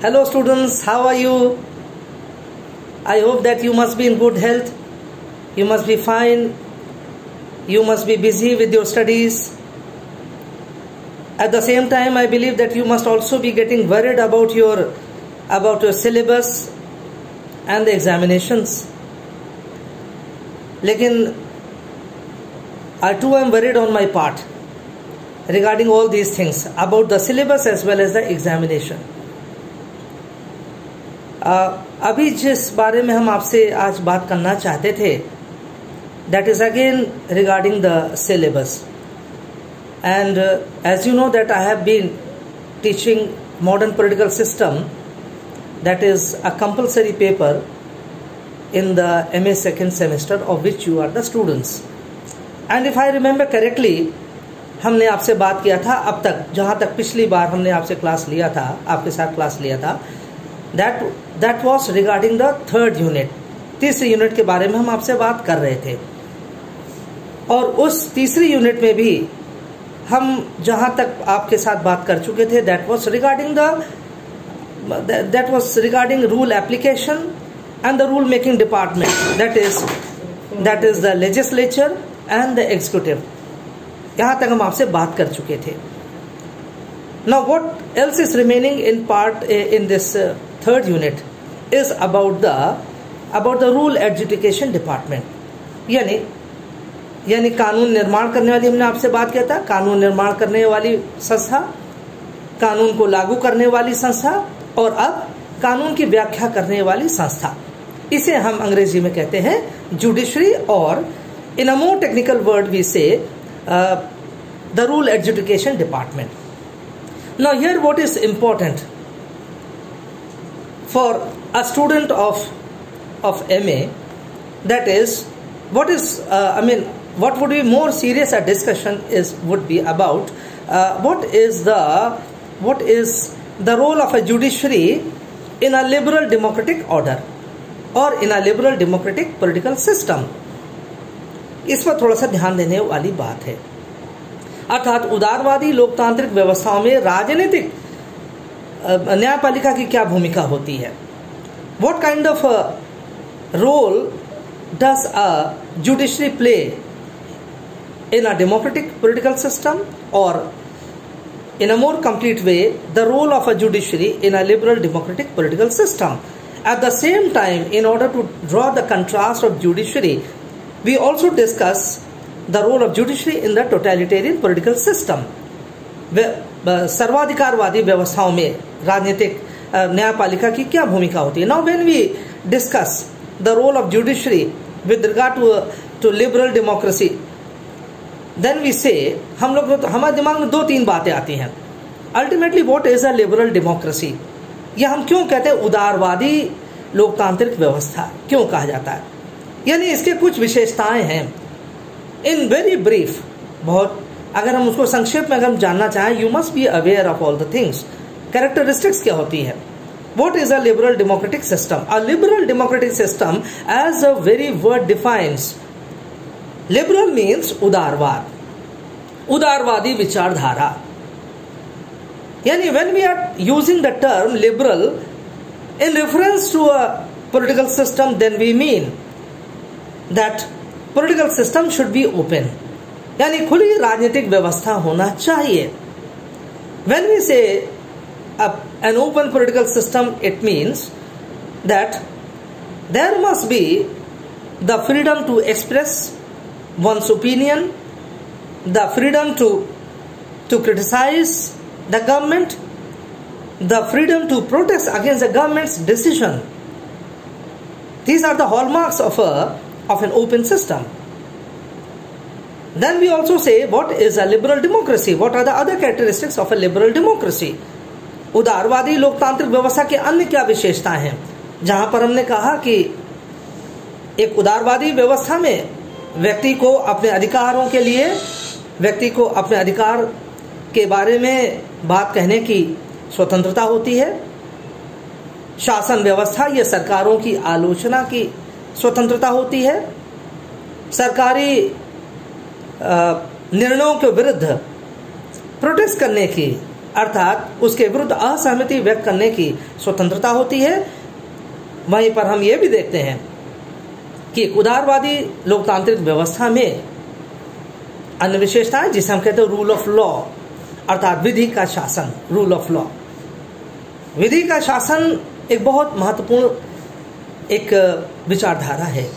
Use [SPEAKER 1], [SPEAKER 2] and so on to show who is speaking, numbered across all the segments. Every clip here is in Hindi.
[SPEAKER 1] Hello students, how are you? I hope that you must be in good health. You must be fine. You must be busy with your studies. At the same time, I believe that you must also be getting worried about your syllabus and the examinations. Lekin I too am worried on my part regarding all these things about the syllabus as well as the examination. अभी जिस बारे में हम आपसे आज बात करना चाहते थे, that is again regarding the syllabus. And as you know that I have been teaching modern political system, that is a compulsory paper in the MA second semester of which you are the students. And if I remember correctly, हमने आपसे बात किया था अब तक, जहाँ तक पिछली बार हमने आपसे क्लास लिया था, आपके साथ क्लास लिया था, that was regarding the third unit. तीसरी यूनिट के बारे में हम आपसे बात कर रहे थे. और उस तीसरी यूनिट में भी हम जहां तक आपके साथ बात कर चुके थे, that was regarding rule application and the rule making department, that is the legislature and the executive. यहां तक हम आपसे बात कर चुके थे. Now what else is remaining in this third unit is about the rule adjudication department. यानी कानून निर्माण करने वाली, हमने आपसे बात किया था, कानून निर्माण करने वाली संस्था, कानून को लागू करने वाली संस्था, और अब कानून की व्याख्या करने वाली संस्था. इसे हम अंग्रेजी में कहते हैं जुडिशरी, और in a more technical word we से the rule adjudication department. Now here what is important for a student of MA, that is what would be more serious a discussion would be about what is the role of a judiciary in a liberal democratic order or in a liberal democratic political system. इस पर थोड़ा सा ध्यान देने वाली बात है. अर्थात उदारवादी लोकतांत्रिक व्यवस्थाओं में राजनीतिक न्यायपालिका की क्या भूमिका होती है. What kind of role does a judiciary play in a democratic political system, or in a more complete way the role of a judiciary in a liberal democratic political system. At the same time, in order to draw the contrast of judiciary, we also discuss the role of judiciary in the totalitarian political system. सर्वाधिकारवादी व्यवस्थाओं में राजनीतिक न्यायपालिका की क्या भूमिका होती है. Now when we discuss the role of judiciary with regard to liberal democracy, then we say, हमारे दिमाग में 2-3 बातें आती हैं. Ultimately what is a liberal democracy? या हम क्यों कहते हैं उदारवादी लोकतांत्रिक व्यवस्था क्यों कहा जाता है, यानी इसके कुछ विशेषताएं हैं. इन वेरी ब्रीफ, बहुत अगर हम उसको संक्षेप में अगर हम जानना चाहें, you must be aware of all the things. Characteristics क्या होती है. What is a liberal democratic system? A liberal democratic system, as a very word defines, liberal means उदारवाद, उदारवादी विचारधारा. यानी when we are using the term liberal in reference to a political system, then we mean that political system should be open, यानी खुली राजनीतिक व्यवस्था होना चाहिए. When we say an open political system, it means that there must be the freedom to express one's opinion, the freedom to criticize the government, the freedom to protest against the government's decision. These are the hallmarks of an open system. Then we also say, what is a liberal democracy? What are the other characteristics of a liberal democracy? उदारवादी लोकतांत्रिक व्यवस्था के अन्य क्या विशेषताएं हैं. जहां पर हमने कहा कि एक उदारवादी व्यवस्था में व्यक्ति को अपने अधिकारों के लिए, व्यक्ति को अपने अधिकार के बारे में बात कहने की स्वतंत्रता होती है. शासन व्यवस्था, ये सरकारों की आलोचना की स्वतंत्रता होती है. सरकारी निर्णयों के विरुद्ध प्रोटेस्ट करने की अर्थात उसके विरुद्ध असहमति व्यक्त करने की स्वतंत्रता होती है। वहीं पर हम ये भी देखते हैं कि उदारवादी लोकतांत्रिक व्यवस्था में अन्य विशेषताएं जिसे हम कहते हैं रूल ऑफ लॉ, अर्थात विधि का शासन, रूल ऑफ लॉ। विधि का शासन एक बहुत महत्वपूर्ण एक विचारधारा है।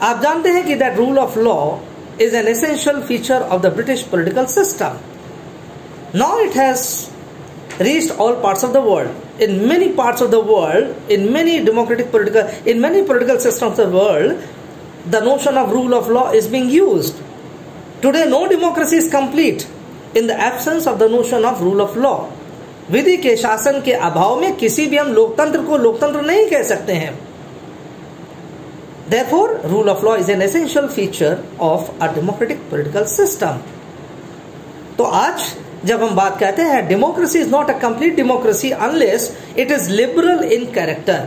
[SPEAKER 1] आप जानते हैं कि that rule of law is an essential feature of the British political system. Now it has reached all parts of the world. In many parts of the world, in many political systems of the world, the notion of rule of law is being used. Today, no democracy is complete in the absence of the notion of rule of law. विधि के शासन के अभाव में किसी भी हम लोकतंत्र को लोकतंत्र नहीं कह सकते हैं। Therefore, rule of law is an essential feature of a democratic political system. तो आज जब हम बात कहते हैं democracy is not a complete democracy unless it is liberal in character.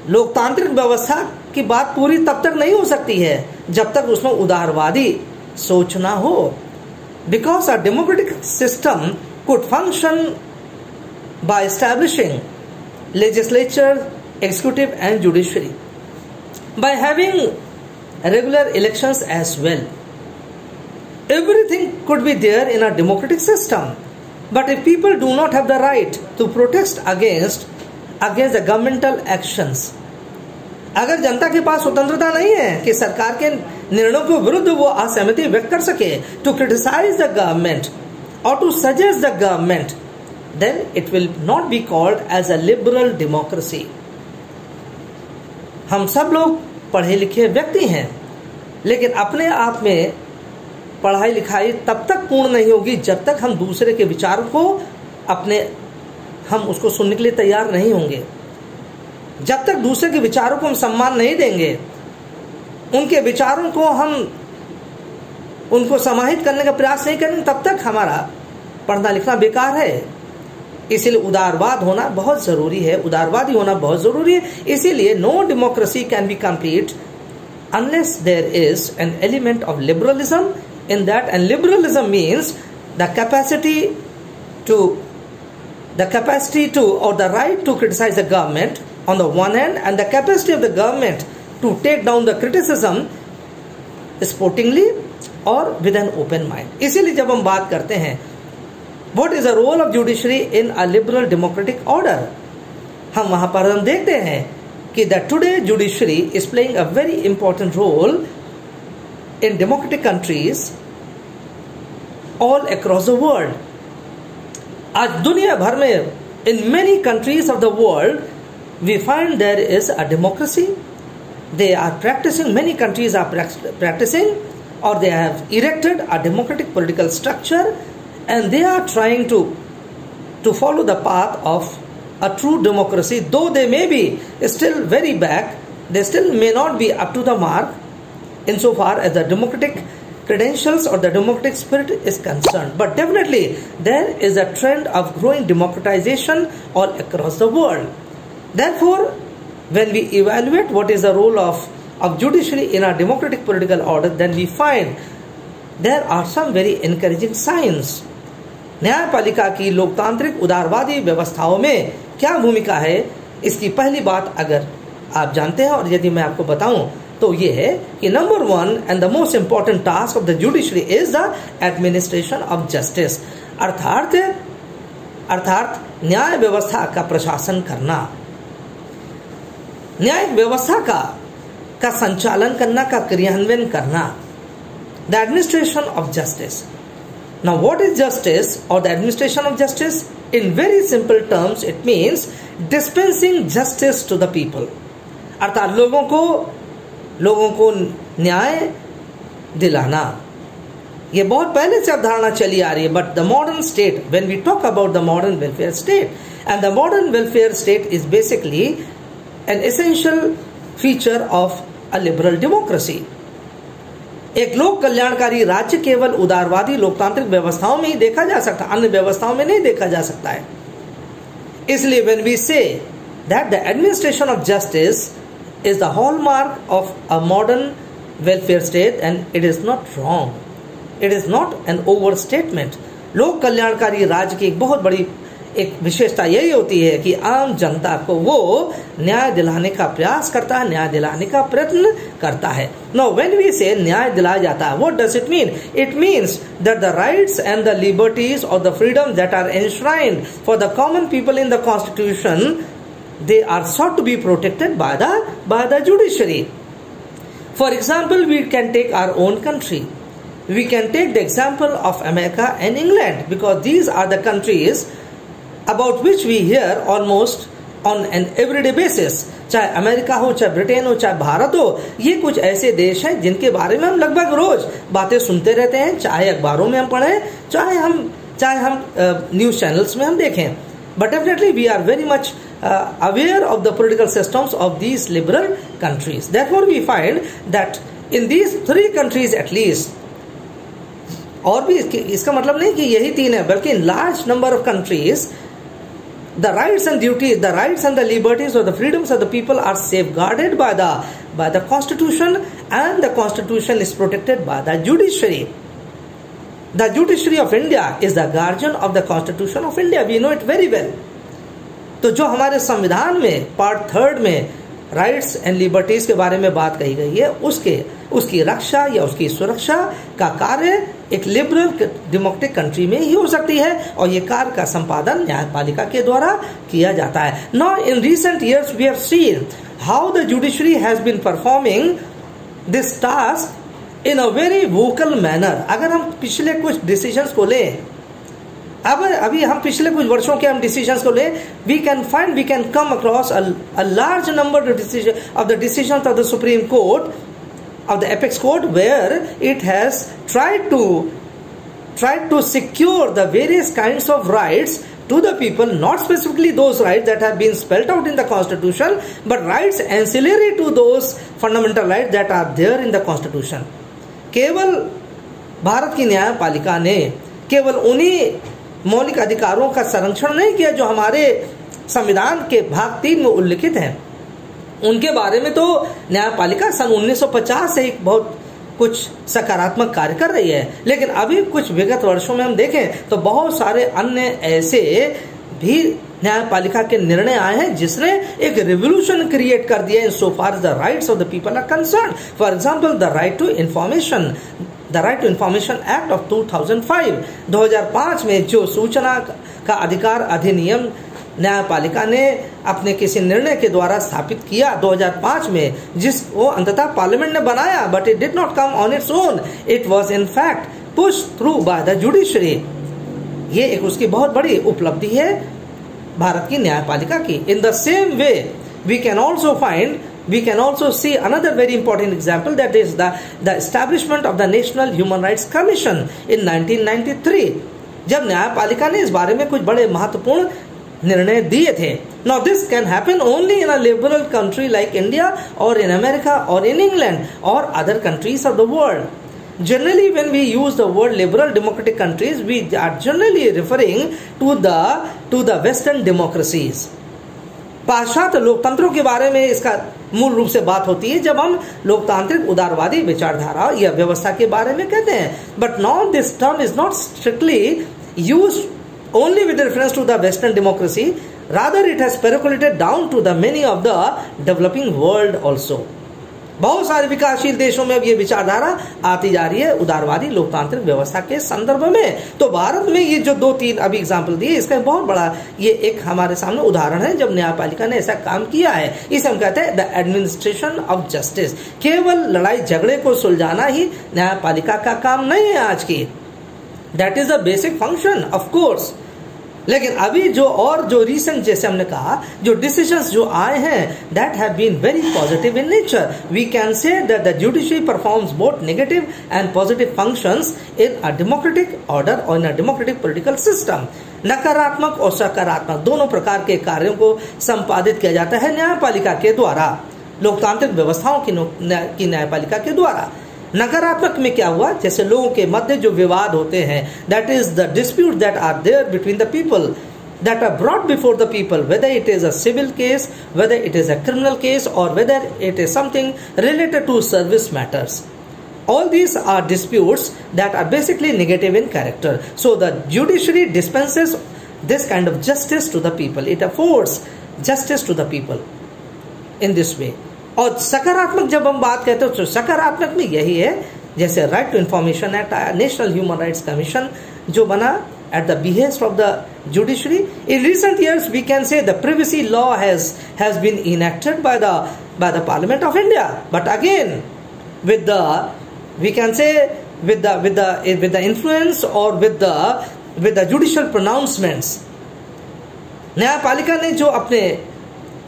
[SPEAKER 1] लोकतांत्रिक व्यवस्था की बात पूरी तब तक नहीं हो सकती है जब तक उसमें उदारवादी सोच ना हो। Because a democratic system could function by establishing legislature, executive and judiciary, by having regular elections as well. Everything could be there in a democratic system. But if people do not have the right to protest against the governmental actions, अगर जनता के पास स्वतंत्रता नहीं है कि सरकार के निर्णयों के विरुद्ध वो असहमति व्यक्त कर सके, to criticize the government or to suggest the government, then it will not be called as a liberal democracy. हम सब लोग पढ़े लिखे व्यक्ति हैं, लेकिन अपने आप में पढ़ाई लिखाई तब तक पूर्ण नहीं होगी जब तक हम दूसरे के विचारों को हम उसको सुनने के लिए तैयार नहीं होंगे। जब तक दूसरे के विचारों को हम सम्मान नहीं देंगे, उनके विचारों को हम उनको समाहित करने का प्रयास नहीं करेंगे, तब तक हमारा पढ़ना लिखना बेकार है। इसीलिए उदारवाद होना बहुत जरूरी है, उदारवादी होना बहुत जरूरी है। इसीलिए no democracy can be complete unless there is an element of liberalism in that, and liberalism means the capacity to or the right to criticize the government on the one hand, and the capacity of the government to take down the criticism sportingly or with an open mind. इसीलिए जब हम बात करते हैं What is the role of judiciary in a liberal democratic order, हम वहां पर हम देखते हैं कि that today judiciary is playing a very important role in democratic countries all across the world. आज दुनिया भर में in many countries of the world we find there is a democracy. They are practicing, many countries are practicing, or they have erected a democratic political structure, and they are trying to follow the path of a true democracy. Though they may be still very back, they still may not be up to the mark insofar as the democratic credentials or the democratic spirit is concerned. But definitely there is a trend of growing democratization all across the world. Therefore, when we evaluate what is the role of judiciary in our democratic political order, then we find there are some very encouraging signs. न्यायपालिका की लोकतांत्रिक उदारवादी व्यवस्थाओं में क्या भूमिका है, इसकी पहली बात अगर आप जानते हैं और यदि मैं आपको बताऊं तो ये है कि number 1 and the most important task of the judiciary is the administration of justice, अर्थात न्याय व्यवस्था का प्रशासन करना, न्याय व्यवस्था का संचालन करना, का क्रियान्वयन करना, the administration of justice. Now what is justice or the administration of justice? In very simple terms it means dispensing justice to the people. अर्थात लोगों को न्याय दिलाना. ये बहुत पहले से अवधारणा चली आ रही है, but the modern state, when we talk about the modern welfare state, and the modern welfare state is basically an essential feature of a liberal democracy. एक लोक कल्याणकारी राज्य केवल उदारवादी लोकतांत्रिक व्यवस्थाओं में ही देखा जा सकता, अन्य व्यवस्थाओं में नहीं देखा जा सकता है. इसलिए when we say that the administration of justice is the hallmark of a modern welfare state, and it is not wrong, it is not an overstatement. लोक कल्याणकारी राज्य की एक बहुत बड़ी एक विशेषता यही होती है कि आम जनता को वो न्याय दिलाने का प्रयास करता है, न्याय दिलाने का प्रयत्न करता है। नाउ व्हेन वी से न्याय दिलाया जाता है, what does it mean? It means that the rights and the liberties और the freedom that are enshrined for the common people in the constitution, they are sought to be protected by the judiciary. For example, we can take our own country. We can take the example of America and England, because these are the countries about which we hear almost on an everyday basis. चाहे अमेरिका हो, चाहे ब्रिटेन हो, चाहे भारत हो, ये कुछ ऐसे देश हैं जिनके बारे में हम लगभग रोज बातें सुनते रहते हैं, चाहे अखबारों में हम पढ़ें, चाहे हम न्यूज चैनल्स में हम देखें. But definitely we are very much aware of the political systems of these liberal countries. Therefore we find that in these three countries at least, और भी इसका मतलब नहीं कि यही तीन है, बल्कि in large number of countries the rights and duties, the rights and the liberties or the freedoms of the people are safeguarded by the constitution, and the constitution is protected by the judiciary. The judiciary of India is the guardian of the Constitution of India. We know it very well. तो जो हमारे संविधान में पार्ट 3 में राइट्स एंड लिबर्टीज के बारे में बात कही गई है, उसकी रक्षा या उसकी सुरक्षा का कार्य एक लिबरल डेमोक्रेटिक कंट्री में ही हो सकती है, और ये कार्य का संपादन न्यायपालिका के द्वारा किया जाता है. Now in recent years we have seen how the judiciary has been performing this task in a very vocal manner. अगर हम पिछले कुछ डिसीजंस को लें, अभी हम पिछले कुछ वर्षों के हम डिसीजंस को लें, we can come across a large number of the decisions of the Supreme Court, of the Apex Court, where it has tried to secure the various kinds of rights to the people, not specifically those rights that have been spelled out in the Constitution, but rights ancillary to those fundamental rights that are there in the Constitution. केवल भारत की न्यायपालिका ने केवल उन्हीं मौलिक अधिकारों का संरक्षण नहीं किया जो हमारे संविधान के भाग 3 में उल्लिखित हैं. उनके बारे में तो न्यायपालिका सन 1950 से एक बहुत कुछ सकारात्मक कार्य कर रही है, लेकिन अभी कुछ विगत वर्षों में हम देखें तो बहुत सारे अन्य ऐसे भी न्यायपालिका के निर्णय आए हैं जिसने एक रिवोल्यूशन क्रिएट कर दिया in so far the rights of the people are concern. For example the right to information act of 2005 में जो सूचना का अधिकार अधिनियम न्यायपालिका ने अपने किसी निर्णय के द्वारा स्थापित किया 2005 में, जिसको अंततः पार्लियामेंट ने बनाया, but it did not come on its own, it was in fact pushed through by the judiciary. ये एक उसकी बहुत बड़ी उपलब्धि है भारत की न्यायपालिका की. In the same way we can also see another very important example, that is the establishment of the National Human Rights Commission in 1993, जब न्यायपालिका ने इस बारे में कुछ बड़े महत्वपूर्ण निर्णय दिए थे. Now this can happen only in a liberal country like India, or in America, or in England, or other countries of the world. Generally when we use the word liberal democratic countries, we are generally referring to the Western democracies. पाश्चात्य लोकतंत्रों के बारे में इसका मूल रूप से बात होती है जब हम लोकतांत्रिक उदारवादी विचारधारा या व्यवस्था के बारे में कहते हैं. But now this term is not strictly used only with reference to the western democracy, rather it has percolated down to the many of the developing world also. बहुत सारे विकासशील देशों में अब ये विचारधारा आती जा रही है उदारवादी लोकतांत्रिक व्यवस्था के संदर्भ में. तो भारत में ये जो 2-3 अभी एग्जाम्पल दिए, इसका बहुत बड़ा ये एक हमारे सामने उदाहरण है जब न्यायपालिका ने ऐसा काम किया है. इसे हम कहते हैं द एडमिनिस्ट्रेशन ऑफ जस्टिस. केवल लड़ाई झगड़े को सुलझाना ही न्यायपालिका का काम नहीं है आज की. That is the basic function of course. लेकिन अभी जो रिसेंट, जैसे हमने कहा, जो डिसीजंस जो आए हैं, that have been very positive in nature. We can say that the judiciary performs both negative and positive functions in a democratic order और in a democratic political system. नकारात्मक और सकारात्मक दोनों प्रकार के कार्यों को संपादित किया जाता है न्यायपालिका के द्वारा, लोकतांत्रिक व्यवस्थाओं की न्यायपालिका के द्वारा. नकारात्मक में क्या हुआ, जैसे लोगों के मध्य जो विवाद होते हैं, that is the dispute that are there between the people, that are brought before the people, whether it is a civil case, whether it is a criminal case, or whether it is something related to service matters. All these are disputes that are basically negative in character. So the judiciary dispenses this kind of justice to the people. It affords justice to the people in this way. और सकारात्मक जब हम बात कहते हैं तो सकारात्मक में यही है, जैसे right to information act, national human rights commission जो बना at the behest of the judiciary. In recent years, we can say the privacy law has been enacted by the Parliament of India. But again, with the, we can say, with the influence or with the judicial pronouncements, न्यायपालिका ने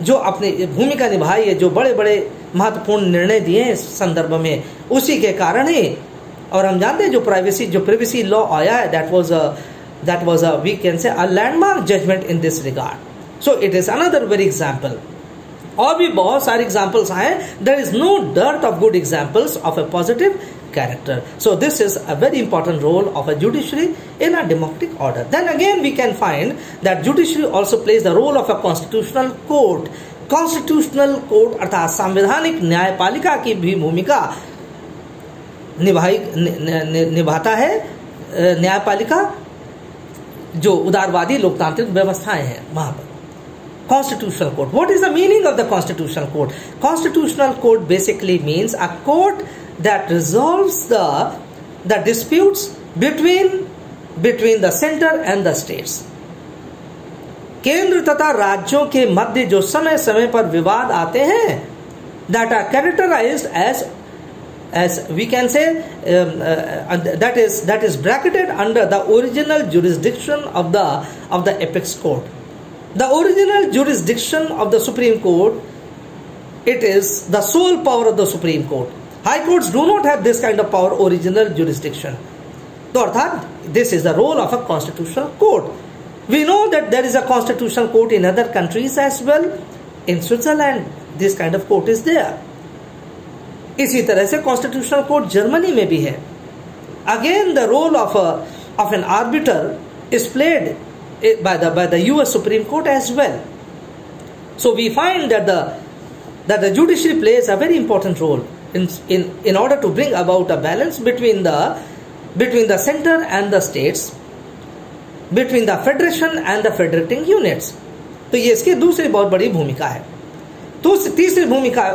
[SPEAKER 1] जो अपने भूमिका निभाई है, जो बड़े बड़े महत्वपूर्ण निर्णय दिए हैं इस संदर्भ में, उसी के कारण ही, और हम जानते हैं जो प्रिवेसी लॉ आया है, that was a we can say a landmark judgment in this regard. So it is another very example. और भी बहुत सारे examples हैं. There is no dearth of good examples of a positive character. So this is a very important role of a judiciary in a democratic order. Then again we can find that judiciary also plays the role of a constitutional court. Constitutional court अर्थात संवैधानिक न्यायपालिका की भी भूमिका निभाता है न्यायपालिका जो उदारवादी लोकतांत्रिक व्यवस्थाएं हैं वहां पर. Constitutional court. What is the meaning of the constitutional court? Constitutional court basically means a court that resolves the disputes between the center and the states. केंद्र तथा राज्यों के मध्य जो समय समय पर विवाद आते हैं, that are characterized as we can say that is bracketed under the original jurisdiction of the apex court. The original jurisdiction of the Supreme Court, it is the sole power of the Supreme Court. High courts do not have this kind of power, original jurisdiction. तो अर्थात this is the role of a constitutional court. We know that there is a constitutional court in other countries as well. In Switzerland, this kind of court is there. इसी तरह से कॉन्स्टिट्यूशनल कोर्ट जर्मनी में भी है. Again the role of an arbiter is played by the US Supreme Court as well. So we find that the judiciary plays a very important role in order to bring about a balance between the center and the states, between the federation and the federating units. तो ये इसकी दूसरी बहुत बड़ी भूमिका है. तो तीसरी भूमिका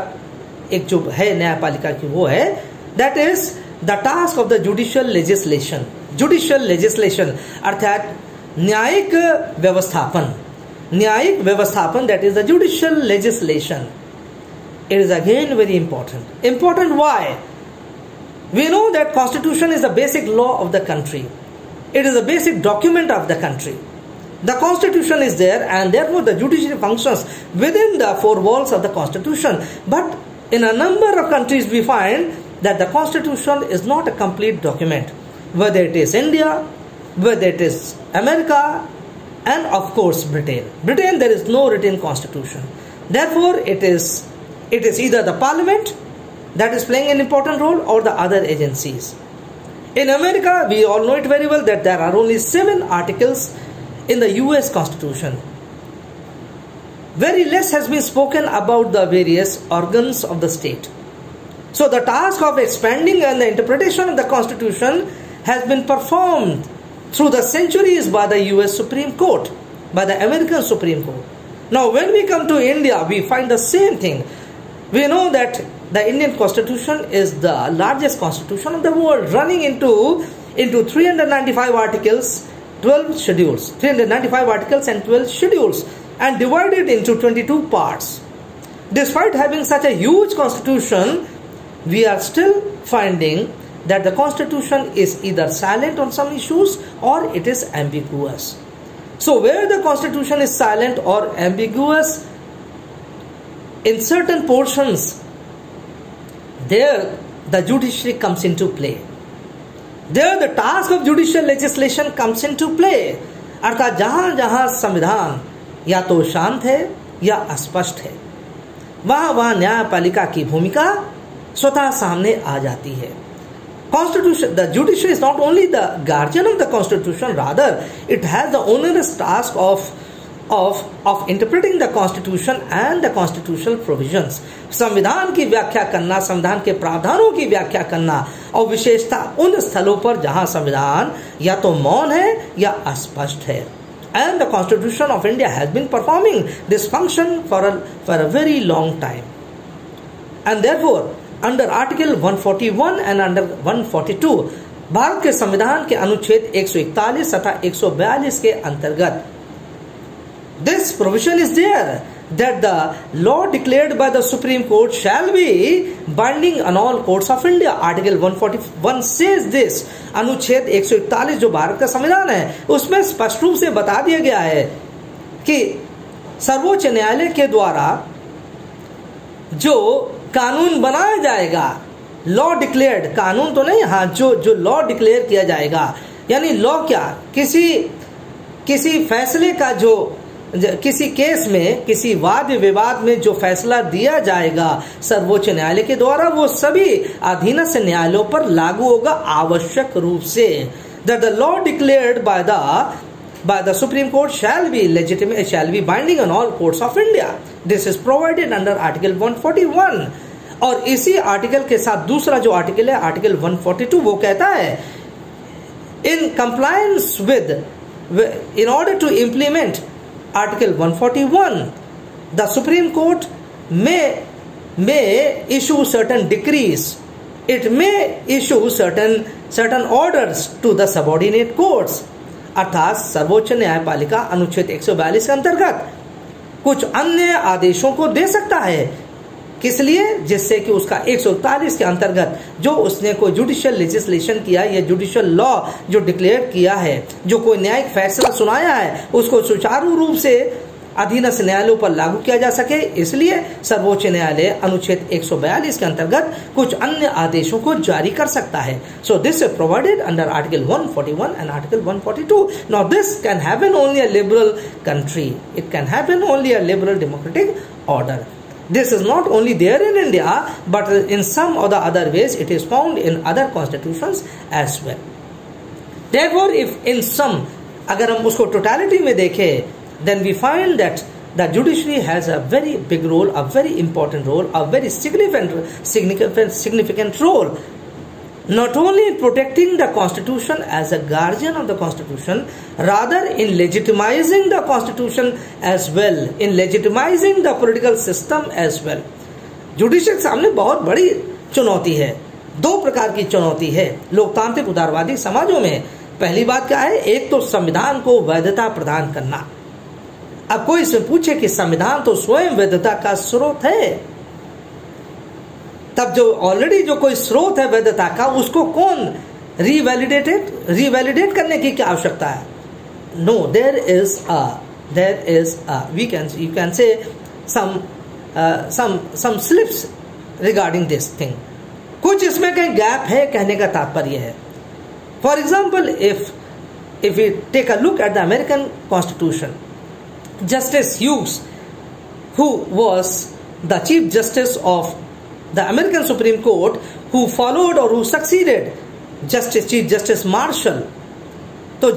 [SPEAKER 1] एक जो है न्यायपालिका की वो है that is the task of the judicial legislation. Judicial legislation अर्थात न्यायिक व्यवस्थापन that is the judicial legislation. It is again very important why? We know that constitution is the basic law of the country. It is the basic document of the country. The constitution is there and therefore the judiciary functions within the four walls of the constitution. But in a number of countries we find that the constitution is not a complete document. Whether it is India, whether it is America, and of course Britain. Britain, there is no written constitution. Therefore it is either the parliament that is playing an important role or the other agencies. In America we all know it very well that there are only 7 articles in the US Constitution. Very less has been spoken about the various organs of the state. So the task of expanding and the interpretation of the Constitution has been performed through the centuries by the US Supreme Court, by the American Supreme Court. Now when we come to India, we find the same thing. We know that the Indian Constitution is the largest constitution of the world, running into 395 articles, 12 schedules, 395 articles and 12 schedules, and divided into 22 parts. Despite having such a huge constitution, we are still finding that the constitution is either silent on some issues or it is ambiguous. So where the constitution is silent or ambiguous in certain portions, there the judiciary comes into play. There the task of judicial legislation comes into play. अर्थात जहां जहां संविधान या तो शांत है या अस्पष्ट है, वहां न्यायपालिका की भूमिका स्वतः सामने आ जाती है. Constitution, the judiciary is not only the guardian of the constitution, rather it has the onerous task of interpreting the constitution and the constitutional provisions. संविधान की व्याख्या करना, संविधान के प्रावधानों की व्याख्या करना, और विशेषता उन स्थलों पर जहां संविधान या तो मौन है या अस्पष्ट है. And the Constitution of India has been performing this function for a very long time. And therefore, under Article 141 and under 142, Bharat के संविधान के अनुच्छेद 141 तथा 142 के अंतर्गत this provision is there that the law declared by the Supreme Court shall be binding on all courts of India. Article 141 says this. अनुच्छेद 141 जो भारत का संविधान है उसमें स्पष्ट रूप से बता दिया गया है कि सर्वोच्च न्यायालय के द्वारा जो कानून बनाया जाएगा, लॉ डिक्लेयर्ड, कानून तो नहीं, हाँ, जो लॉ डिक्लेयर किया जाएगा, यानी लॉ क्या, किसी फैसले का जो किसी केस में, किसी वाद विवाद में जो फैसला दिया जाएगा सर्वोच्च न्यायालय के द्वारा, वो सभी अधीनस्थ न्यायालयों पर लागू होगा आवश्यक रूप से. That the law declared by the Supreme Court shall be legitimate, shall be binding on all courts of India. This is provided under Article 141. और इसी आर्टिकल के साथ दूसरा जो आर्टिकल है, आर्टिकल 142, वो कहता है in compliance with, in order to implement Article 141, the Supreme Court may issue certain decrees. It may issue certain orders to the subordinate courts. अर्थात सर्वोच्च न्यायपालिका अनुच्छेद 142 के अंतर्गत कुछ अन्य आदेशों को दे सकता है. किस लिए? जिससे कि उसका 141 के अंतर्गत जो उसने कोई जुडिशियल लेजिस्लेशन किया या जुडिशियल लॉ जो डिक्लेयर किया है, जो कोई न्यायिक फैसला सुनाया है, उसको सुचारू रूप से अधीनस्थ न्यायालयों पर लागू किया जा सके. इसलिए सर्वोच्च न्यायालय अनुच्छेद 142 के अंतर्गत कुछ अन्य आदेशों को जारी कर सकता है. So this is provided under article 141 and article 142. Now this can happen only a liberal country. It can happen only a liberal democratic order. This is not only there in India, but in some or the other ways it is found in other constitutions as well. Therefore, if in some, अगर हम उसको totality में देखें, then we find that the judiciary has a very big role, a very important role, a very significant role, not only in protecting the Constitution as a guardian of the Constitution, rather in legitimizing the Constitution as well, in legitimizing the political system as well. Judicial के सामने बहुत बड़ी चुनौती है. दो प्रकार की चुनौती है लोकतांत्रिक उदारवादी समाजों में. पहली बात क्या है? एक तो संविधान को वैधता प्रदान करना. अब कोई से पूछे कि संविधान तो स्वयं वैधता का स्रोत है, तब जो ऑलरेडी जो कोई स्रोत है वैधता का, उसको कौन रिवैलिडेट करने की क्या आवश्यकता है? No, there is you can say some slips regarding this thing. कुछ इसमें कहीं गैप है कहने का तात्पर्य है. For example, if you take a look at the American constitution, justice Hughes, who was the Chief Justice of the American Supreme Court, who followed or who succeeded Chief Justice Marshall. तो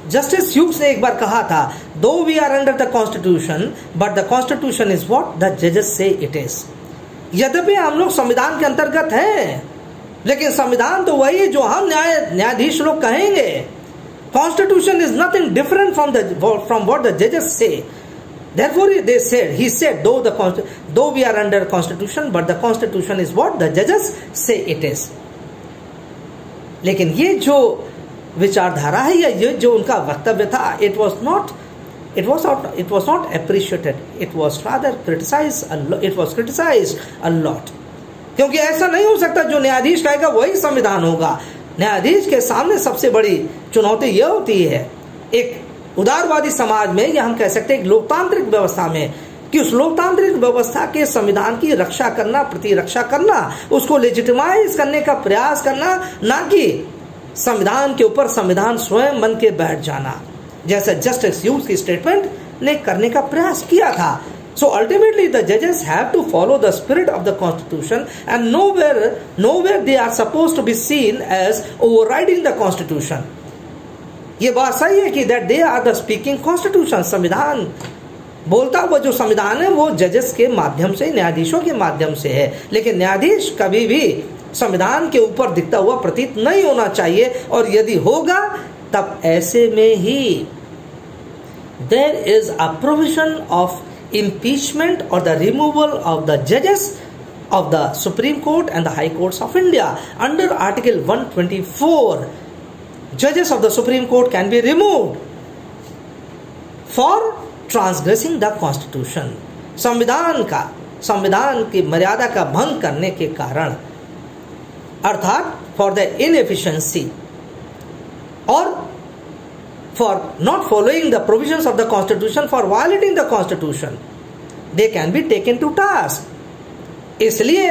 [SPEAKER 1] Justice Hughes ने एक बार कहा था, though we are under the Constitution, but the Constitution is what the judges say it is. यद्यपि हम लोग संविधान के अंतर्गत हैं, लेकिन संविधान तो वही है जो हम न्यायाधीश लोग कहेंगे. Constitution is nothing different from what the judges say. Therefore, he said, though we are under Constitution, but the Constitution is what the judges say it is. लेकिन ये जो विचारधारा है या ये जो उनका वक्तव्य था, it was not appreciated. It was rather criticized a lot. क्योंकि ऐसा नहीं हो सकता जो न्यायाधीश कहेगा वही संविधान होगा. न्यायाधीश के सामने सबसे बड़ी चुनौती यह होती है, एक उदारवादी समाज में, या हम कह सकते हैं एक लोकतांत्रिक व्यवस्था में, कि उस लोकतांत्रिक व्यवस्था के संविधान की रक्षा करना, प्रतिरक्षा करना, उसको लेजिटिमाइज करने का प्रयास करना, ना कि संविधान के ऊपर संविधान स्वयं बन के बैठ जाना, जैसा जस्टिस ह्यूग्स की स्टेटमेंट ने करने का प्रयास किया था. So ultimately the judges have to follow the spirit of the Constitution, and nowhere they are supposed to be seen as overriding the Constitution. ये बात सही है कि that they are the speaking Constitution. संविधान बोलता हुआ जो संविधान है वो जजेस के माध्यम से, न्यायाधीशों के माध्यम से है, लेकिन न्यायाधीश कभी भी संविधान के ऊपर दिखता हुआ प्रतीत नहीं होना चाहिए, और यदि होगा तब ऐसे में ही there is a provision of impeachment or the removal of the judges of the Supreme Court and the High Courts of India. Under Article 124, judges of the Supreme Court can be removed for transgressing the Constitution. संविधान की मर्यादा का भंग करने के कारण, अर्थात for the inefficiency और for not following the provisions of the Constitution, for violating the Constitution, they can be taken to task. इसलिए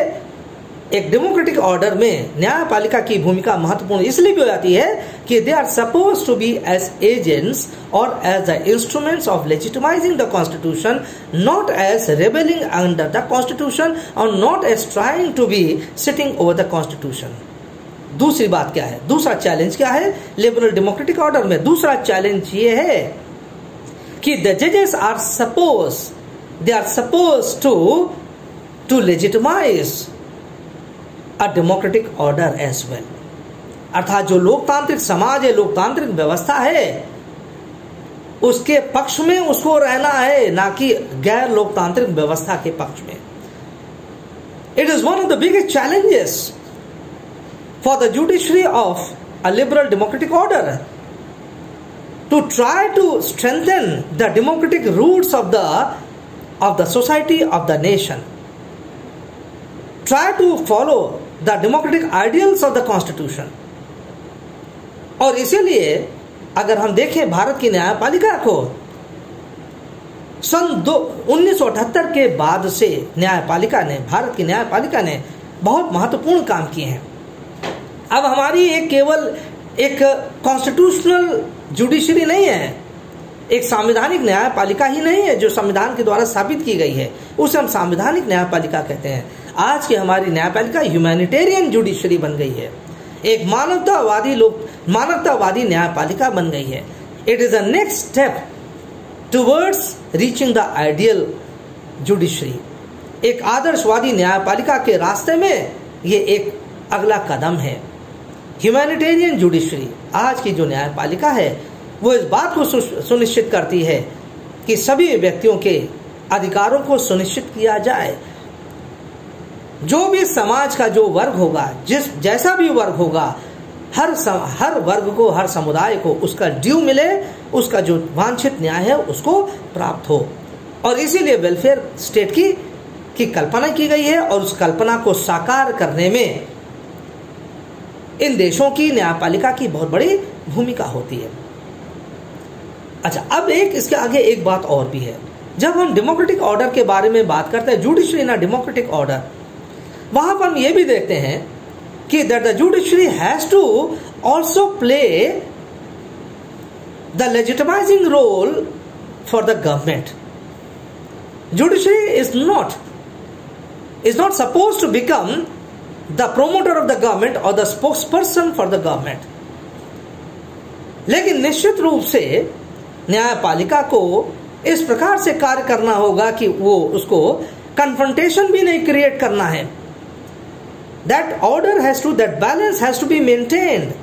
[SPEAKER 1] एक डेमोक्रेटिक ऑर्डर में न्यायपालिका की भूमिका महत्वपूर्ण इसलिए भी हो जाती है कि they are suppose to be as agents और as the instruments of legitimising the constitution, not as rebelling under the constitution और not as trying to be sitting over the constitution. दूसरी बात क्या है, दूसरा चैलेंज क्या है लिबरल डेमोक्रेटिक ऑर्डर में? दूसरा चैलेंज ये है कि द जजेस are suppose to legitimize a democratic order as well. अर्थात जो लोकतांत्रिक समाज है, लोकतांत्रिक व्यवस्था है, उसके पक्ष में उसको रहना है, ना कि गैर लोकतांत्रिक व्यवस्था के पक्ष में. It is one of the biggest challenges for the judiciary of a liberal democratic order to try to strengthen the democratic roots of the society, of the nation, try to follow the democratic ideals of the constitution. और इसीलिए अगर हम देखें भारत की न्यायपालिका को, सन 1978 के बाद से भारत की न्यायपालिका ने बहुत महत्वपूर्ण काम किए हैं. अब हमारी केवल एक कॉन्स्टिट्यूशनल जुडिशरी नहीं है, एक संवैधानिक न्यायपालिका ही नहीं है जो संविधान के द्वारा स्थापित की गई है, उसे हम संवैधानिक न्यायपालिका कहते हैं. आज की हमारी न्यायपालिका ह्यूमैनिटेरियन जुडिशरी बन गई है, एक मानवतावादी न्यायपालिका बन गई है. It is a next step towards reaching the ideal judiciary. एक आदर्शवादी न्यायपालिका के रास्ते में ये एक अगला कदम है. ह्यूमैनिटेरियन जुडिशरी, आज की जो न्यायपालिका है, वो इस बात को सुनिश्चित करती है कि सभी व्यक्तियों के अधिकारों को सुनिश्चित किया जाए. जो भी समाज का जो वर्ग होगा, जैसा भी वर्ग होगा, हर वर्ग को, हर समुदाय को उसका ड्यू मिले, उसका जो वांछित न्याय है उसको प्राप्त हो. और इसीलिए वेलफेयर स्टेट की कल्पना की गई है, और उस कल्पना को साकार करने में इन देशों की न्यायपालिका की बहुत बड़ी भूमिका होती है. अच्छा, अब इसके आगे एक बात और भी है. जब हम डेमोक्रेटिक ऑर्डर के बारे में बात करते हैं, judiciary in a democratic order, वहां पर हम ये भी देखते हैं कि that the judiciary has to also play the legitimising role for the government. Judiciary is not supposed to become the promoter of the government or the spokesperson for the government. लेकिन निश्चित रूप से न्यायपालिका को इस प्रकार से कार्य करना होगा कि वो उसको कन्फ्रंटेशन भी नहीं क्रिएट करना है. that balance has to be maintained.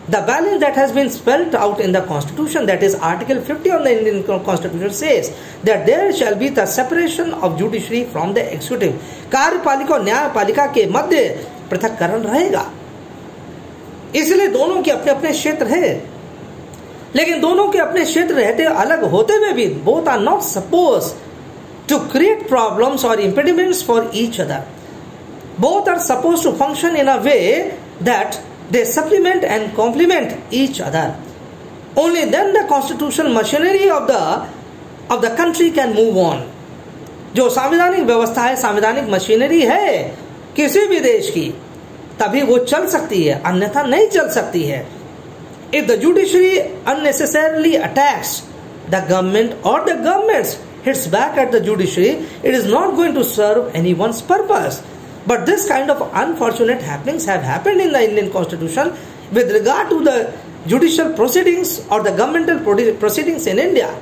[SPEAKER 1] The balance that has been spelled out in the Constitution, that is Article 50 of the Indian Constitution, says that there shall be the separation of judiciary from the executive. कार्यपालिका और न्यायपालिका के मध्य पृथक्करण रहेगा. इसलिए दोनों के अपने अपने क्षेत्र है, लेकिन दोनों के अपने क्षेत्र रहते अलग होते हुए भी both are not supposed to create problems or impediments for each other. Both are supposed to function in a way that they supplement and complement each other. Only then the constitutional machinery of the country can move on. जो संवैधानिक व्यवस्था है, संवैधानिक मशीनरी है किसी भी देश की, तभी वो चल सकती है, अन्यथा नहीं चल सकती है. If the judiciary unnecessarily attacks the government or the government hits back at the judiciary, it is not going to serve anyone's purpose. But this kind of unfortunate happenings have happened in the Indian Constitution with regard to the judicial proceedings or the governmental proceedings in India.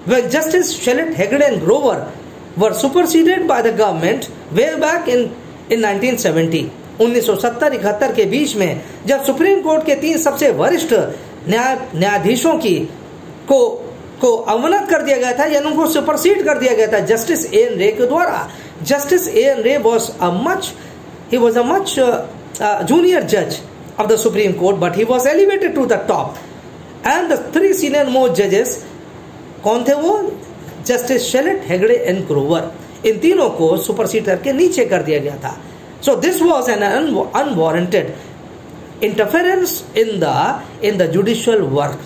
[SPEAKER 1] when Justice Shellet, Hegde and Grover were superseded by the government way back in 1970. 1970-71 के बीच में जब सुप्रीम कोर्ट के 3 सबसे वरिष्ठ न्यायाधीशों को अवनत कर दिया गया था, यानी उनको सुपरसीड कर दिया गया था जस्टिस A.N. रे के द्वारा. Justice A.N. रे was a much junior judge of the Supreme Court, but he was elevated to the top. And the 3 senior most judges कौन थे वो? Justice Shelat, Hegde and Grover. इन तीनों को सुपरसीड करके नीचे कर दिया गया था. So this was an unwarranted interference in the judicial work.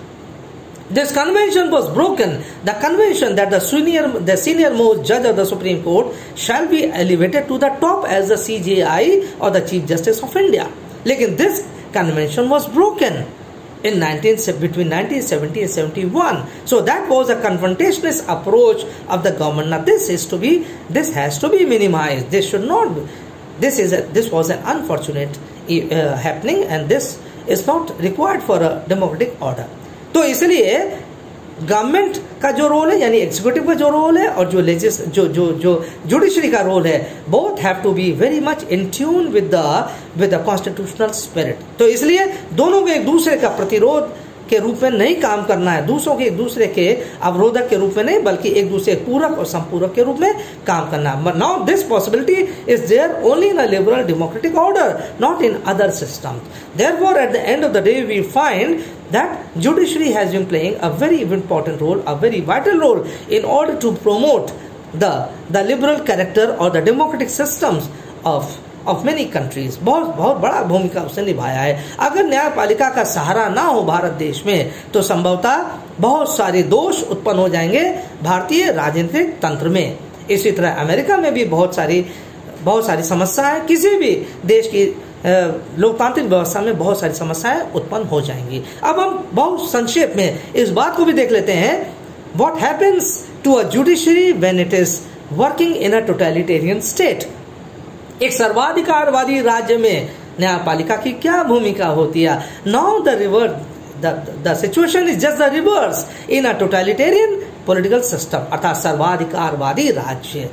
[SPEAKER 1] This convention was broken. The convention that the senior most judge of the Supreme Court shall be elevated to the top as the CJI or the Chief Justice of India. लेकिन this convention was broken in between 1970 and 71. So that was a confrontationist approach of the government. Now this has to be minimized. This should not be. This was an unfortunate happening, and this is not required for a democratic order. तो इसलिए गवर्नमेंट का जो रोल है, यानी एग्जीक्यूटिव का जो रोल है, और जो जुडिशरी का रोल है, both have to be very much in tune with the constitutional spirit. तो इसलिए दोनों को एक दूसरे का प्रतिरोध के रूप में नहीं काम करना है, दूसरों के एक दूसरे के अवरोधक के रूप में नहीं, बल्कि एक दूसरे पूरक और संपूरक के रूप में काम करना है. But now this possibility is there only in a liberal democratic order, not in other system. Therefore at the end of the day we find that judiciary has been playing a very important role, a very vital role in order to promote the liberal character or the democratic systems of many countries. बहुत बड़ा भूमिका उसने निभाया है. अगर न्यायपालिका का सहारा ना हो भारत देश में, तो संभवतः बहुत सारे दोष उत्पन्न हो जाएंगे भारतीय राजनीतिक तंत्र में. इसी तरह अमेरिका में भी बहुत सारी समस्याएं, किसी भी देश की लोकतांत्रिक व्यवस्था में बहुत सारी समस्याएं उत्पन्न हो जाएंगी. अब हम बहुत संक्षेप में इस बात को भी देख लेते हैं, what happens to a judiciary when it is working in a totalitarian state. एक सर्वाधिकारवादी राज्य में न्यायपालिका की क्या भूमिका होती है? Now the situation is just the reverse in a totalitarian political system, अर्थात सर्वाधिकारवादी राज्य.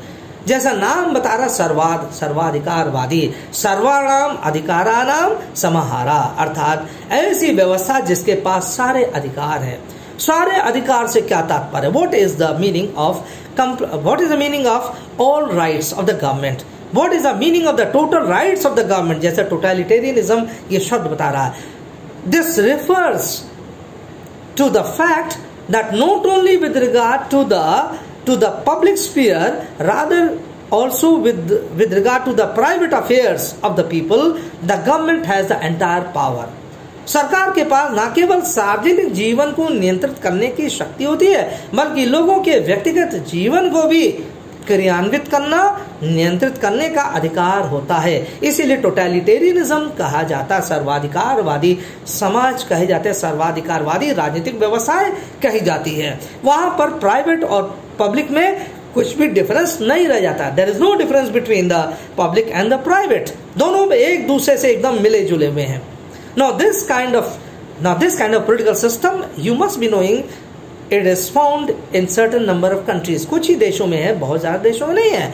[SPEAKER 1] जैसा नाम बता रहा, सर्वाधिकारवादी, सर्वाणाम अधिकाराणाम समाहारा, अर्थात ऐसी व्यवस्था जिसके पास सारे अधिकार हैं. सारे अधिकार से क्या तात्पर्य? What is the meaning of all rights of the government? What is the meaning of the total rights of the government? जैसे टोटलिटेरियनिज्म ये शब्द बता रहा है. This refers to the fact that not only with regard to the public sphere, rather also with regard to the private affairs of the people, the government has the entire power. सरकार के पास न केवल सार्वजनिक जीवन को नियंत्रित करने की शक्ति होती है, बल्कि लोगों के व्यक्तिगत जीवन को भी क्रियान्वित करना, नियंत्रित करने का अधिकार होता है. इसीलिए टोटलिटेरियनिज्म कहा जाता है, सर्वाधिकारवादी समाज कहे जाते हैं, सर्वाधिकारवादी राजनीतिक व्यवस्थाएं कही जाती है. वहां पर प्राइवेट और पब्लिक में कुछ भी डिफरेंस नहीं रह जाता. There is no difference between the public and the private. दोनों में एक दूसरे से एकदम मिले जुले हुए हैं. Now this kind of political system you must be knowing it is found in certain number of countries. कुछ ही देशों में है, बहुत ज्यादा देशों में नहीं है.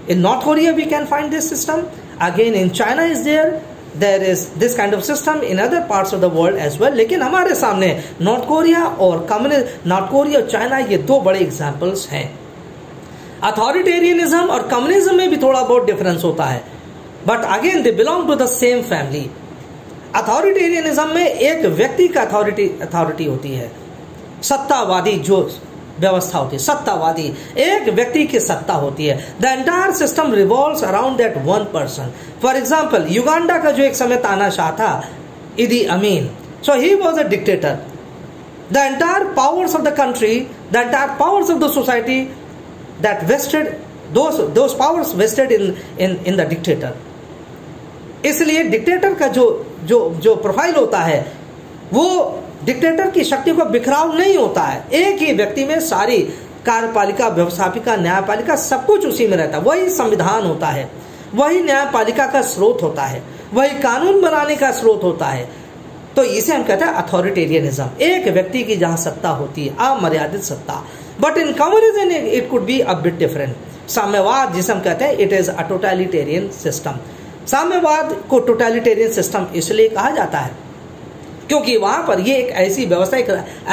[SPEAKER 1] In North Korea we can find this system. Again in China is there. There is this kind of system in other parts of the world as well. लेकिन हमारे सामने नॉर्थ कोरिया और चाइना ये दो बड़े एग्जाम्पल्स हैं. अथॉरिटेरियनिज्म और कम्युनिज्म में भी थोड़ा बहुत डिफरेंस होता है, but again they belong to the same family. Authoritarianism में एक व्यक्ति का अथॉरिटी होती है, सत्तावादी जो व्यवस्था होती है, सत्तावादी एक व्यक्ति की सत्ता होती है. The entire system revolves around that one person. For example Uganda का जो एक समय तानाशाह था, Idi Amin, so he was a dictator. The entire powers of the country, the entire powers of the society that vested, those powers vested in the dictator. इसलिए डिक्टेटर का जो प्रोफाइल होता है, वो डिक्टेटर की शक्ति को बिखराव नहीं होता है. एक ही व्यक्ति में सारी कार्यपालिका, व्यवस्थापिका, न्यायपालिका सब कुछ उसी में रहता है. वही संविधान होता है, वही न्यायपालिका का स्रोत होता है, वही कानून बनाने का स्रोत होता है. तो इसे हम कहते हैं अथॉरिटेरियनिज्म. एक व्यक्ति की जहां सत्ता होती है, अमर्यादित सत्ता. But in communism it could be a bit different. साम्यवाद जिसे हम कहते हैं, it is a totalitarian system. साम्यवाद को टोटलिटेरियन सिस्टम इसलिए कहा जाता है क्योंकि वहां पर ये एक ऐसी व्यवस्था,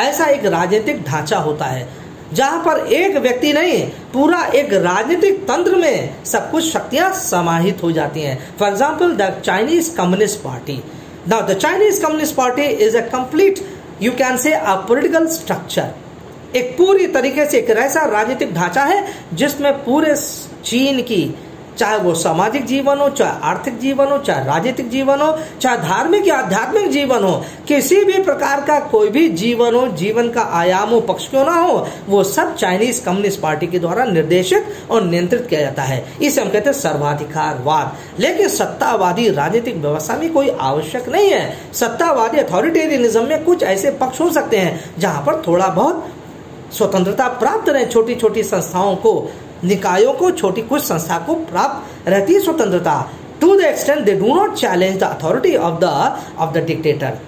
[SPEAKER 1] ऐसा एक राजनीतिक ढांचा होता है जहां पर एक व्यक्ति नहीं, पूरा एक राजनीतिक तंत्र में सब कुछ शक्तियां समाहित हो जाती हैं. For example the Chinese communist party. Now the Chinese communist party is a complete, you can से, अ पॉलिटिकल स्ट्रक्चर. एक पूरी तरीके से एक ऐसा राजनीतिक ढांचा है जिसमें पूरे चीन की, चाहे वो सामाजिक जीवन हो, चाहे आर्थिक जीवन हो, चाहे राजनीतिक जीवन हो, चाहे धार्मिक या आध्यात्मिक जीवन हो, किसी भी प्रकार का कोई भी जीवन हो, जीवन का आयाम हो, पक्ष क्यों ना हो, वो सब चाइनीज कम्युनिस्ट पार्टी के द्वारा निर्देशित और नियंत्रित किया जाता है. इसे हम कहते हैं सर्वाधिकारवाद. लेकिन सत्तावादी राजनीतिक व्यवस्था में कोई आवश्यक नहीं है. सत्तावादी अथॉरिटेरियनिज्म में कुछ ऐसे पक्ष हो सकते हैं जहां पर थोड़ा बहुत स्वतंत्रता प्राप्त रहे. छोटी छोटी संस्थाओं को, निकायों को, छोटी कुछ संस्था को प्राप्त रहती है स्वतंत्रता. To the extent they do not challenge the authority of the dictator.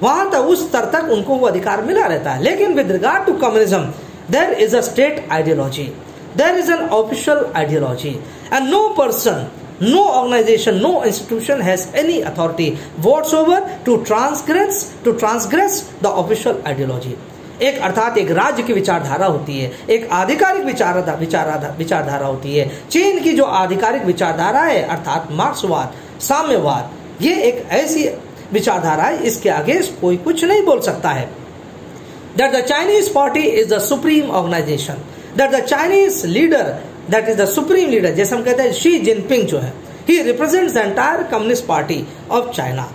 [SPEAKER 1] वहां तक, उस स्तर तक उनको वो अधिकार मिला रहता है. लेकिन with regard to communism there is a state ideology, there is an official ideology, and no person, no organization, no institution has any authority whatsoever to transgress the official ideology. एक अर्थात एक राज्य की विचारधारा होती है, एक आधिकारिक विचारधारा होती है. चीन की जो आधिकारिक विचारधारा है अर्थात मार्क्सवाद, साम्यवाद, ये एक ऐसी विचारधारा है, इसके आगे कोई कुछ नहीं बोल सकता है. That the Chinese party is the supreme organization, that the Chinese leader, that is the supreme leader, जैसे हम कहते हैं शी जिनपिंग जो है, he represents the entire communist party of China.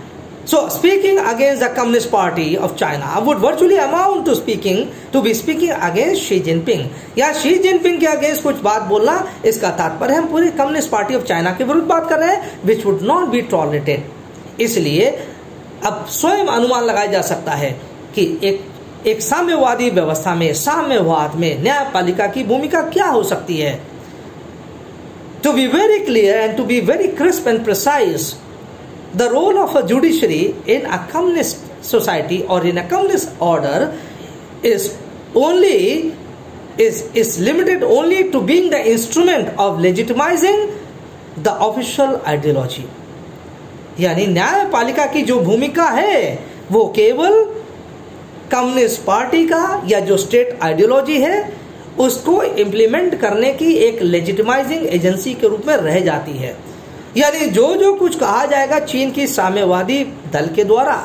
[SPEAKER 1] So speaking against the Communist Party of China would virtually amount to be speaking against Xi Jinping. या Xi Jinping के अगेंस्ट कुछ बात बोलना, इसका तात्पर्य हम पूरी कम्युनिस्ट पार्टी ऑफ चाइना के विरुद्ध बात कर रहे हैं, which would not be tolerated. इसलिए अब स्वयं अनुमान लगाया जा सकता है कि एक साम्यवादी व्यवस्था में, साम्यवाद में न्यायपालिका की भूमिका क्या हो सकती है. To be very clear and to be very crisp and precise, the role of a judiciary in a communist society or in a communist order is limited only to being the instrument of legitimizing the official ideology. यानी न्यायपालिका की जो भूमिका है वो केवल कम्युनिस्ट पार्टी का या जो स्टेट आइडियोलॉजी है उसको इम्प्लीमेंट करने की एक लेजिटिमाइजिंग एजेंसी के रूप में रह जाती है. यानी जो कुछ कहा जाएगा चीन की साम्यवादी दल के द्वारा,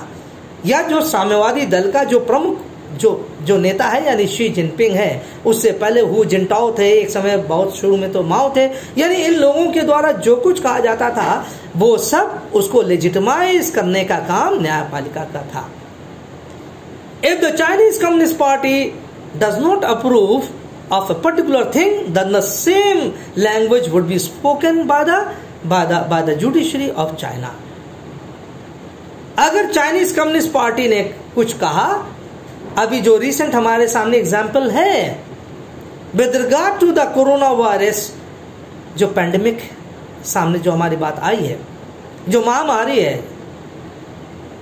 [SPEAKER 1] या जो साम्यवादी दल का जो प्रमुख जो नेता है यानी शी जिनपिंग है, उससे पहले हु जिनटाओ थे, एक समय बहुत शुरू में तो माओ थे, यानी इन लोगों के द्वारा जो कुछ कहा जाता था वो सब उसको लेजिटिमाइज करने का काम न्यायपालिका का था. If the Chinese Communist Party does not approve of a particular thing, then the same language would be spoken by the judiciary of China. अगर चाइनीज कम्युनिस्ट पार्टी ने कुछ कहा, अभी जो रिसेंट हमारे सामने एग्जाम्पल है with regard to the corona virus, जो पैंडेमिक सामने जो हमारी बात आई है, जो महामारी है,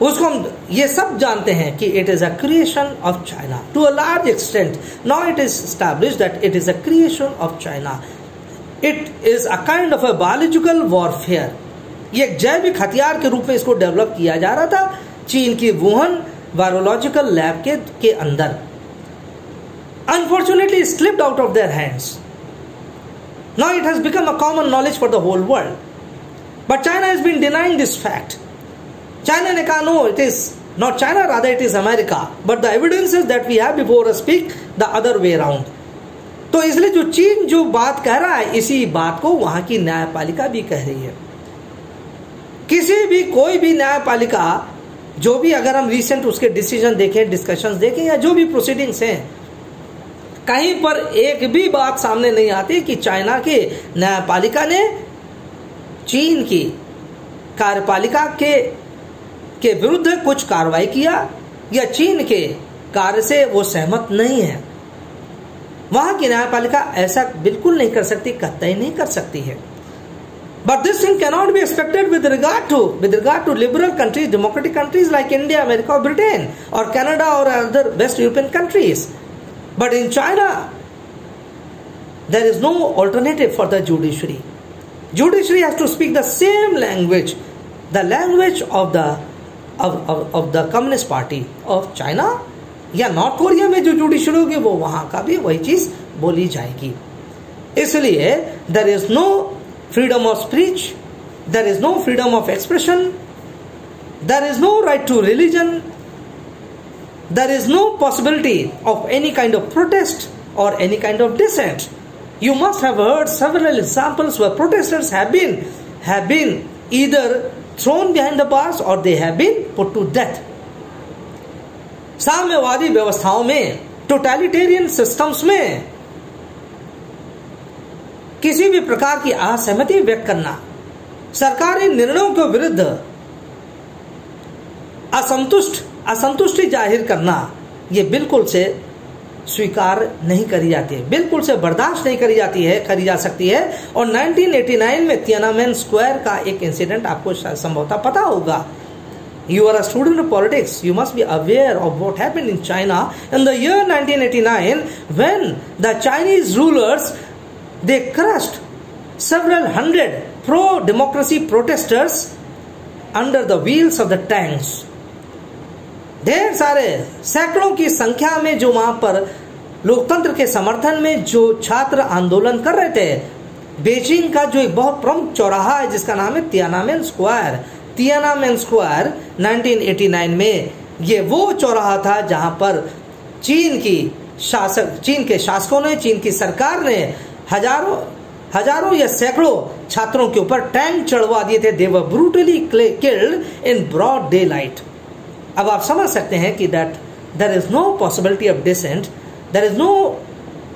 [SPEAKER 1] उसको हम ये सब जानते हैं कि it is a creation of China to a large extent. Now it is established that it is a creation of China. It is a kind of a biological warfare. ये एक जैविक हथियार के रूप में इसको डेवलप किया जा रहा था चीन की वुहान वायरोलॉजिकल लैब के अंदर. Unfortunately slipped out of their hands. Now it has become a common knowledge for the whole world, but China has been denying this fact. China ने कहा no, it is not China, rather it is America, but the evidences that we have before us speak the other way around. तो इसलिए जो चीन जो बात कह रहा है, इसी बात को वहां की न्यायपालिका भी कह रही है. किसी भी कोई भी न्यायपालिका जो भी, अगर हम रिसेंट उसके डिसीजन देखें, डिस्कशंस देखें, या जो भी प्रोसीडिंग्स हैं, कहीं पर एक भी बात सामने नहीं आती कि चाइना के न्यायपालिका ने चीन की कार्यपालिका के विरुद्ध कुछ कार्रवाई किया या चीन के कार्य से वो सहमत नहीं है. वहां की न्यायपालिका ऐसा बिल्कुल नहीं कर सकती, कतई नहीं कर सकती है. But this thing cannot be expected with regard to liberal countries, democratic countries like India, America, or Britain, or Canada, or other West European countries. But in China, there is no alternative for the judiciary. Judiciary has to speak the same language, the language of the Communist Party of China, या नॉर्थ कोरिया में जो जुडिशरी होगी वो वहां का भी वही चीज बोली जाएगी. इसलिए there is no freedom of speech, there is no freedom of expression, there is no right to religion, there is no possibility of any kind of protest or any kind of dissent. You must have heard several examples where protesters have been either thrown behind the bars or they have been put to death. साम्यवादी व्यवस्थाओं में, टोटलिटेरियन सिस्टम्स में किसी भी प्रकार की असहमति व्यक्त करना, सरकारी निर्णयों के विरुद्ध असंतुष्टि जाहिर करना, ये बिल्कुल से स्वीकार नहीं करी जाती है, बिल्कुल से बर्दाश्त नहीं करी जा सकती है. और 1989 में तियानामेन स्क्वायर का एक इंसिडेंट आपको संभवतः पता होगा. You are a student of politics. You must be aware of what happened in China in the year 1989 when the Chinese rulers, they crushed several hundred pro-democracy protesters under the wheels of the tanks. ढेर सारे सैकड़ों की संख्या में जो वहां पर लोकतंत्र के समर्थन में जो छात्र आंदोलन कर रहे थे, बेजिंग का जो एक बहुत प्रमुख चौराहा है जिसका नाम है तियानामेन स्क्वायर. तियानामेन स्क्वायर 1989 में ये वो चौराहा था जहां पर चीन के शासकों ने, चीन की सरकार ने हजारों या सैकड़ों छात्रों के ऊपर टैंक चढ़वा दिए थे. They were brutally killed in broad daylight. अब आप समझ सकते हैं कि that there is no possibility of dissent, there is no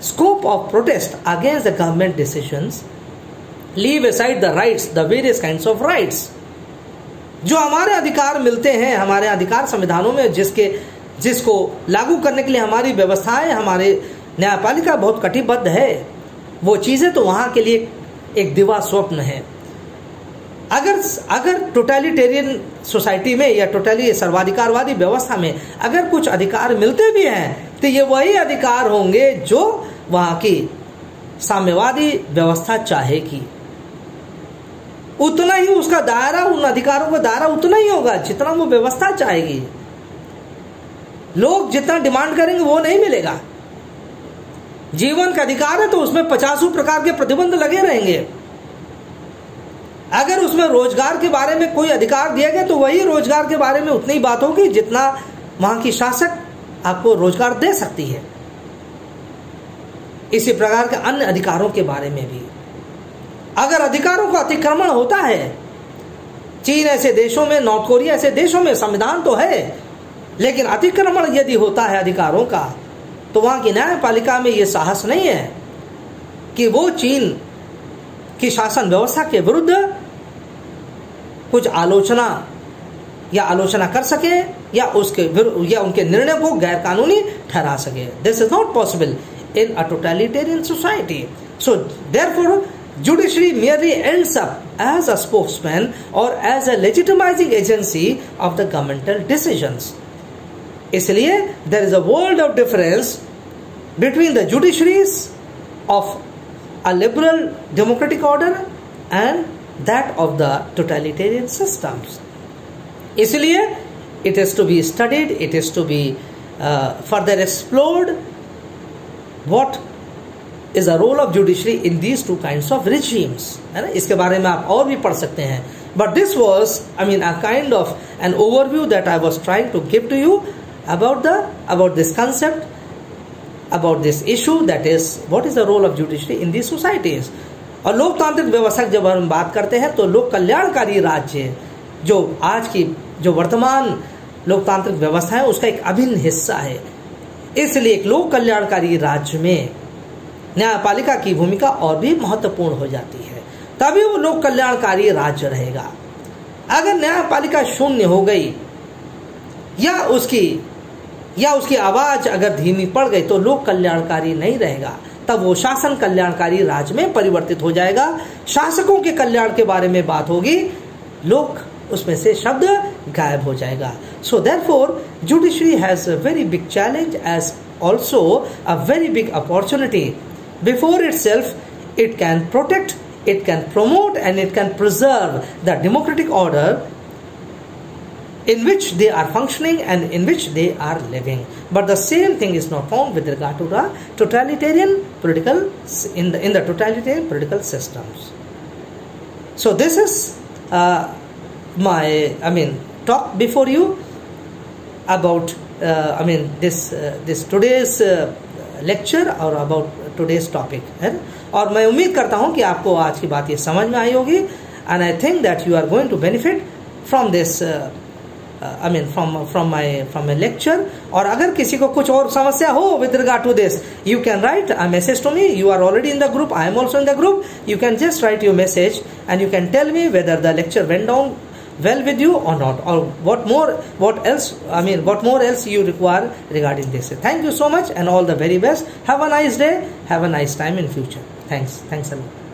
[SPEAKER 1] scope of protest against the government decisions. Leave aside the rights, the various kinds of rights. जो हमारे अधिकार मिलते हैं, हमारे अधिकार संविधानों में जिसको लागू करने के लिए हमारी व्यवस्थाएं, हमारे न्यायपालिका बहुत कटिबद्ध है, वो चीजें तो वहां के लिए एक दिवा स्वप्न है. अगर टोटलिटेरियन सोसाइटी में या टोटली सर्वाधिकारवादी व्यवस्था में अगर कुछ अधिकार मिलते भी हैं तो ये वही अधिकार होंगे जो वहां की साम्यवादी व्यवस्था चाहेगी. उतना ही उसका दायरा, उन अधिकारों का दायरा उतना ही होगा जितना वो व्यवस्था चाहेगी. लोग जितना डिमांड करेंगे वो नहीं मिलेगा. जीवन का अधिकार है तो उसमें 50 प्रकार के प्रतिबंध लगे रहेंगे. अगर उसमें रोजगार के बारे में कोई अधिकार दिया गया तो वही रोजगार के बारे में उतनी ही बात होगी जितना वहां की शासक आपको रोजगार दे सकती है. इसी प्रकार के अन्य अधिकारों के बारे में भी अगर अधिकारों का अतिक्रमण होता है, चीन ऐसे देशों में, नॉर्थ कोरिया ऐसे देशों में संविधान तो है, लेकिन अतिक्रमण यदि होता है अधिकारों का तो वहां की न्यायपालिका में यह साहस नहीं है कि वो चीन की शासन व्यवस्था के विरुद्ध कुछ आलोचना कर सके या उनके निर्णय को गैर कानूनी ठहरा सके. This is not possible in a totalitarian society. So therefore judiciary merely ends up as a spokesman or as a legitimizing agency of the governmental decisions. इसलिए there is a world of difference between the judiciaries of a liberal democratic order and that of the totalitarian systems. इसलिए it is to be studied, it is to be further explored what is the role of judiciary in these two kinds of regimes. है ना, इसके बारे में आप और भी पढ़ सकते हैं. But this was, a kind of an overview that I was trying to give to you about this concept, about this issue, that is what is the role of judiciary in these societies. और लोकतांत्रिक व्यवस्था जब हम बात करते हैं तो लोक कल्याणकारी राज्य जो आज की जो वर्तमान लोकतांत्रिक व्यवस्था है उसका एक अभिन्न हिस्सा है. इसलिए एक लोक कल्याणकारी राज्य में न्यायपालिका की भूमिका और भी महत्वपूर्ण हो जाती है, तभी वो लोक कल्याणकारी राज्य रहेगा. अगर न्यायपालिका शून्य हो गई या उसकी आवाज अगर धीमी पड़ गई तो लोक कल्याणकारी नहीं रहेगा, तब वो शासन कल्याणकारी राज्य में परिवर्तित हो जाएगा. शासकों के कल्याण के बारे में बात होगी, लोक उसमें से शब्द गायब हो जाएगा. So therefore judiciary has a very big challenge as also a very big opportunity before itself, it can protect, it can promote, and it can preserve the democratic order in which they are functioning and in which they are living. But the same thing is not found with regard to the totalitarian political, in the totalitarian political systems. So this is my talk before you about this today's lecture or about today's topic है. और मैं उम्मीद करता हूँ कि आपको आज की बात ये समझ में आई होगी, and I think that you are going to benefit from this from my lecture. और अगर किसी को कुछ और समस्या हो with regard to this, you can write a message to me. You are already in the group, I am also in the group. You can just write your message and you can tell me whether the lecture went down well with you or not, or what more else you require regarding this. Thank you so much and all the very best. Have a nice day, have a nice time in future. Thanks a lot.